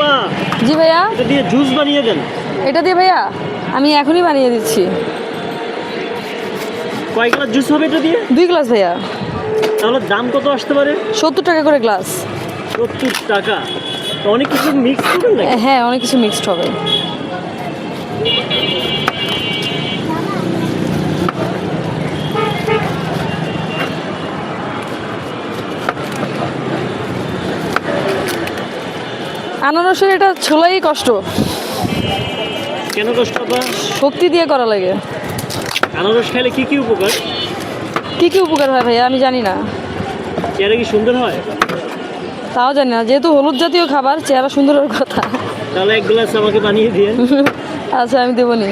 আপা, জি ভাইয়া, এটা দিয়ে জুস বানিয়ে দেন। এটা দিয়ে ভাইয়া আমি এখনই বানিয়ে দিচ্ছি। কয় গ্লাস জুস হবে এটা দিয়ে? 2 গ্লাস ভাইয়া। তাহলে দাম কত আসতে পারে? 70 টাকা করে গ্লাস। 70 টাকা? তো অনেক কিছু মিক্স করবেন নাকি? হ্যাঁ, অনেক কিছু মিক্সড হবে। আনারসের এটা ছোলাই কষ্ট, কেন কষ্ট আপা? শক্তি দিয়ে করা লাগে। আনারস খাইলে কি কি উপকার? কি কি উপকার হয় ভাইয়া আমি জানি না। চেহারা কি সুন্দর হয়? তাও জানি না, যেহেতু হলুদ জাতীয় খাবার, চেহারা সুন্দরের কথা। তাহলে এক গ্লাস আমাকে বানিয়ে দিয়ে। আচ্ছা, আমি দেবনি।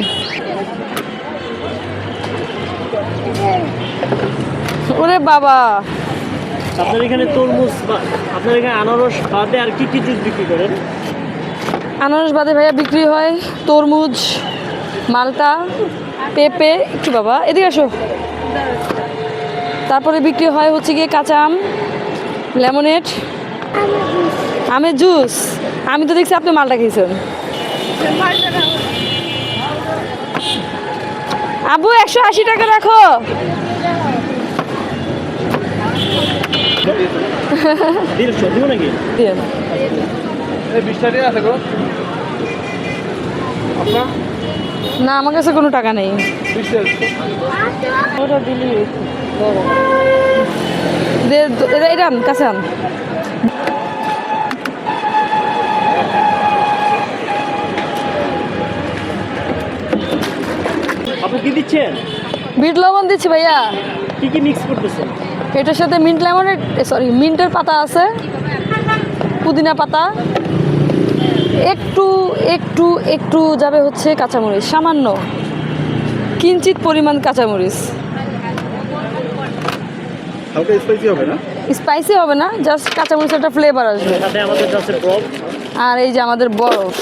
ওরে বাবা, আপনার এখানে তরমুজ আপনার এখানে আনারস বাদে আর কি কি জুস বিক্রি করেন? আনারস বাদে ভাইয়া বিক্রি হয় তরমুজ, মালটা, পেঁপে। একটু বাবা এদিকে আসো। তারপরে বিক্রি হয় হচ্ছে গিয়ে কাঁচা আম, লেমনেড, আমের জুস। আমি তো দেখছি আপনি মালটা খেয়েছেন। আবু 180 টাকা রাখো। দিব নাকি? দিন। না, আমার কাছে কোনো টাকা নেই। ওটা দিলি এটা আন, কাছে আন। আপনি কি দিচ্ছেন? বিট লবণ দিচ্ছি ভাইয়া। কি কি মিক্স করতেছেন? এটার সাথে মিন্ট লেমনের মিন্টের পাতা আছে, পুদিনা পাতা, একটু একটু একটু যাবে হচ্ছে কাঁচামরিচ, সামান্য কিঞ্চিত পরিমাণ কাঁচামরিচ। হালকা স্পাইসি হবে না? স্পাইসি হবে না, জাস্ট কাঁচামরিচের একটা ফ্লেভার আসবে। সাথে আমাদের কাছে বরফ। আর এই যে আমাদের বরফ।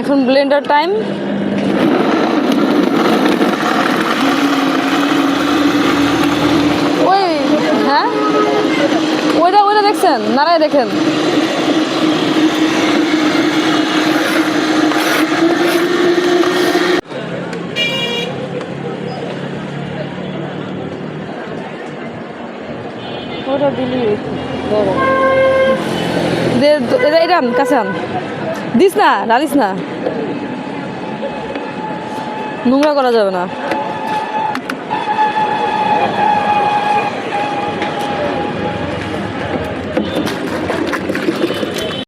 এখন ব্লেন্ডার টাইম। ওই হ্যাঁ, ওইটা ওইটা দেখছেন, নাড়ায় দেখেন। ওটা দিলি এটা আন, কাছে আন। দিস না, ডালিস না, নোংরা করা যাবে না।